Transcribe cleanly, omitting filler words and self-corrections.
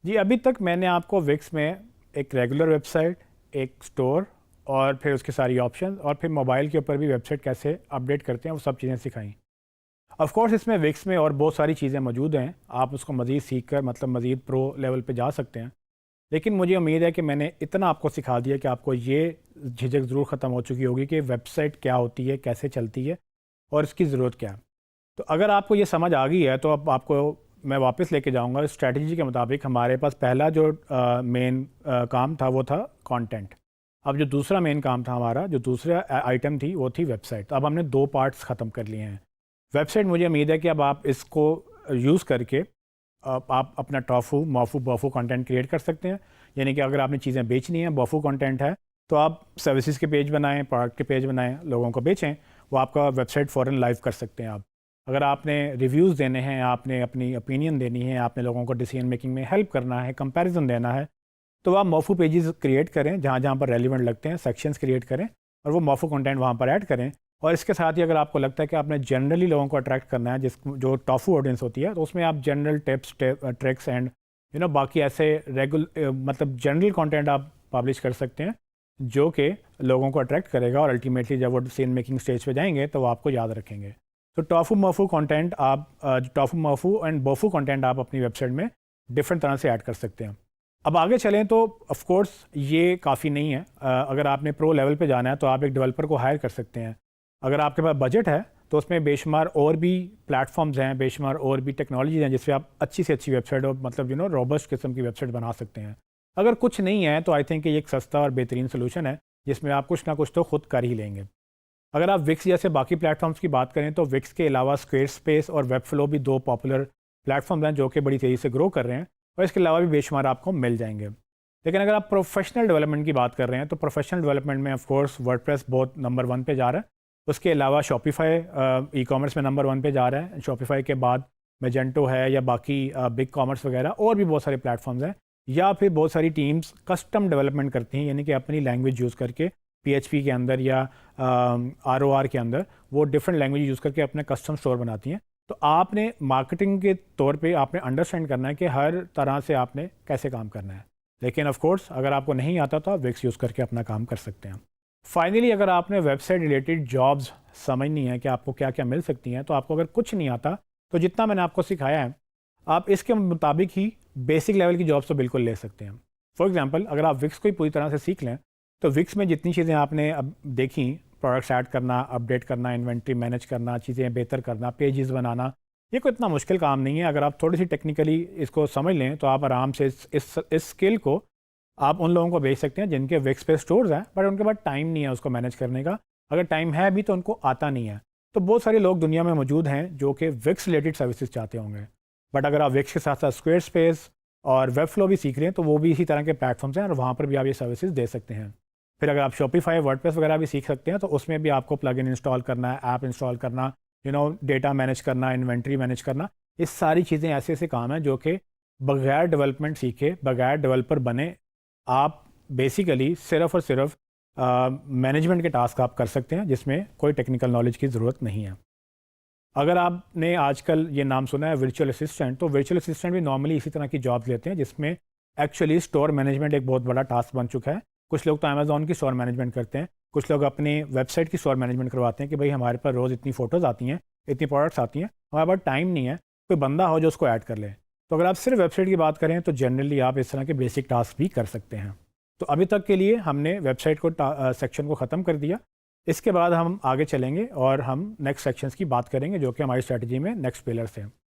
जी, अभी तक मैंने आपको विक्स में एक रेगुलर वेबसाइट, एक स्टोर और फिर उसके सारी ऑप्शंस और फिर मोबाइल के ऊपर भी वेबसाइट कैसे अपडेट करते हैं वो सब चीज़ें सिखाई। ऑफ कोर्स इसमें विक्स में और बहुत सारी चीज़ें मौजूद हैं, आप उसको मज़ीद सीख कर मतलब मज़ीद प्रो लेवल पे जा सकते हैं। लेकिन मुझे उम्मीद है कि मैंने इतना आपको सिखा दिया कि आपको ये झिझक ज़रूर ख़त्म हो चुकी होगी कि वेबसाइट क्या होती है, कैसे चलती है और इसकी ज़रूरत क्या है। तो अगर आपको ये समझ आ गई है तो अब आपको मैं वापस लेके जाऊंगा स्ट्रैटेजी के मुताबिक। हमारे पास पहला जो मेन काम था वो था कंटेंट। अब जो दूसरा मेन काम था हमारा, जो दूसरा आइटम थी वो थी वेबसाइट। तो अब हमने दो पार्ट्स ख़त्म कर लिए हैं। वेबसाइट मुझे उम्मीद है कि अब आप इसको यूज़ करके आप अपना टॉफू मॉफू बफू कंटेंट क्रिएट कर सकते हैं। यानी कि अगर आपने चीज़ें बेचनी हैं, बफू कंटेंट है, तो आप सर्विसेज के पेज बनाएं, प्रोडक्ट के पेज बनाएं, लोगों को बेचें, वो आपका वेबसाइट फ़ौरन लाइव कर सकते हैं आप। अगर आपने रिव्यूज़ देने हैं, आपने अपनी ओपिनियन देनी है, आपने लोगों को डिसीजन मेकिंग में हेल्प करना है, कंपैरिजन देना है, तो आप मॉफू पेजेस क्रिएट करें जहाँ जहाँ पर रेलिवेंट लगते हैं, सेक्शंस क्रिएट करें और वो मॉफू कंटेंट वहाँ पर ऐड करें। और इसके साथ ही अगर आपको लगता है कि आपने जनरली लोगों को अट्रैक्ट करना है, जिस जो टॉफू ऑडियंस होती है, तो उसमें आप जनरल टिप्स ट्रिक्स एंड बाकी ऐसे मतलब जनरल कंटेंट आप पब्लिश कर सकते हैं जो कि लोगों को अट्रैक्ट करेगा और अल्टीमेटली जब वो डिसीजन मेकिंग स्टेज पे जाएंगे तो वो आपको याद रखेंगे। तो टॉफू मॉफू कंटेंट आप टॉफू मॉफू एंड बोफू कंटेंट आप अपनी वेबसाइट में डिफरेंट तरह से ऐड कर सकते हैं। अब आगे चलें तो ऑफ कोर्स ये काफ़ी नहीं है। अगर आपने प्रो लेवल पे जाना है तो आप एक डेवलपर को हायर कर सकते हैं। अगर आपके पास बजट है तो उसमें बेशुमार और भी प्लेटफॉर्म्स हैं, बेशुमार और भी टेक्नोलॉजीज हैं जिससे आप अच्छी से अच्छी वेबसाइट और मतलब रोबस्ट किस्म की वेबसाइट बना सकते हैं। अगर कुछ नहीं है तो आई थिंक ये एक सस्ता और बेहतरीन सोल्यूशन है जिसमें आप कुछ ना कुछ तो खुद कर ही लेंगे। अगर आप विक्स जैसे बाकी प्लेटफॉर्म्स की बात करें तो विक्स के अलावा स्क्वेयर स्पेस और वेबफ्लो भी दो पॉपुलर प्लेटफॉर्म्स हैं जो कि बड़ी तेज़ी से ग्रो कर रहे हैं और इसके अलावा भी बेशुमार आपको मिल जाएंगे। लेकिन अगर आप प्रोफेशनल डेवलपमेंट की बात कर रहे हैं तो प्रोफेशनल डेवलपमेंट में ऑफ कोर्स वर्डप्रेस बहुत नंबर 1 पे जा रहा है। उसके अलावा शॉपिफाई ई कॉमर्स में नंबर 1 पे जा रहा है। शॉपिफाई के बाद मैजेंटो है या बाकी बिग कॉमर्स वगैरह और भी बहुत सारे प्लेटफॉर्म्स हैं। या फिर बहुत सारी टीम्स कस्टम डेवलपमेंट करती हैं, यानी कि अपनी लैंग्वेज यूज़ करके PHP के अंदर या ROR के अंदर वो डिफरेंट लैंग्वेज यूज़ करके अपने कस्टम स्टोर बनाती हैं। तो आपने मार्केटिंग के तौर पे आपने अंडरस्टैंड करना है कि हर तरह से आपने कैसे काम करना है। लेकिन ऑफ कोर्स अगर आपको नहीं आता तो आप विक्स यूज़ करके अपना काम कर सकते हैं। फाइनली अगर आपने वेबसाइट रिलेटेड जॉब्स समझनी है कि आपको क्या क्या मिल सकती हैं, तो आपको अगर कुछ नहीं आता तो जितना मैंने आपको सिखाया है आप इसके मुताबिक ही बेसिक लेवल की जॉब्स तो बिल्कुल ले सकते हैं। फॉर एग्जांपल अगर आप विक्स को ही पूरी तरह से सीख लें तो विक्स में जितनी चीज़ें आपने अब देखी, प्रोडक्ट्स ऐड करना, अपडेट करना, इन्वेंट्री मैनेज करना, चीज़ें बेहतर करना, पेजेस बनाना, ये कोई इतना मुश्किल काम नहीं है। अगर आप थोड़ी सी टेक्निकली इसको समझ लें तो आप आराम से इस स्किल को आप उन लोगों को बेच सकते हैं जिनके विक्स पे स्टोर्स हैं बट उनके पास टाइम नहीं है उसको मैनेज करने का। अगर टाइम है भी तो उनको आता नहीं है। तो बहुत सारे लोग दुनिया में मौजूद हैं जो कि विक्स रिलेटेड सर्विसेज चाहते होंगे, बट अगर आप विक्स के साथ साथ स्क्वेयर स्पेस और वेबफ्लो भी सीख रहे हैं तो वो भी इसी तरह के प्लेटफॉर्म्स हैं और वहाँ पर भी आप ये सर्विसेज दे सकते हैं। फिर अगर आप शॉपिफाई वर्डप्रेस वगैरह भी सीख सकते हैं तो उसमें भी आपको प्लगइन इंस्टॉल करना है, ऐप इंस्टॉल करना, डेटा मैनेज करना, इन्वेंट्री मैनेज करना, ये सारी चीज़ें ऐसे ऐसे काम हैं जो कि बगैर डेवलपमेंट सीखे, बगैर डेवलपर बने आप बेसिकली सिर्फ और सिर्फ मैनेजमेंट के टास्क आप कर सकते हैं जिसमें कोई टेक्निकल नॉलेज की ज़रूरत नहीं है। अगर आपने आजकल ये नाम सुना है वर्चुअल असिस्टेंट, तो वर्चुअल असिस्टेंट भी नॉर्मली इसी तरह की जॉब लेते हैं जिसमें एक्चुअली स्टोर मैनेजमेंट एक बहुत बड़ा टास्क बन चुका है। कुछ लोग तो अमेज़ॉन की स्टोर मैनेजमेंट करते हैं, कुछ लोग अपने वेबसाइट की स्टोर मैनेजमेंट करवाते हैं कि भाई हमारे पास रोज़ इतनी फ़ोटोज़ आती हैं, इतनी प्रोडक्ट्स आती हैं, हमारे पास टाइम नहीं है, कोई बंदा हो जो उसको ऐड कर ले। तो अगर आप सिर्फ वेबसाइट की बात करें तो जनरली आप इस तरह के बेसिक टास्क भी कर सकते हैं। तो अभी तक के लिए हमने वेबसाइट को सेक्शन को ख़त्म कर दिया। इसके बाद हम आगे चलेंगे और हम नेक्स्ट सेक्शंस की बात करेंगे जो कि हमारी स्ट्रेटजी में नेक्स्ट पिलर्स हैं।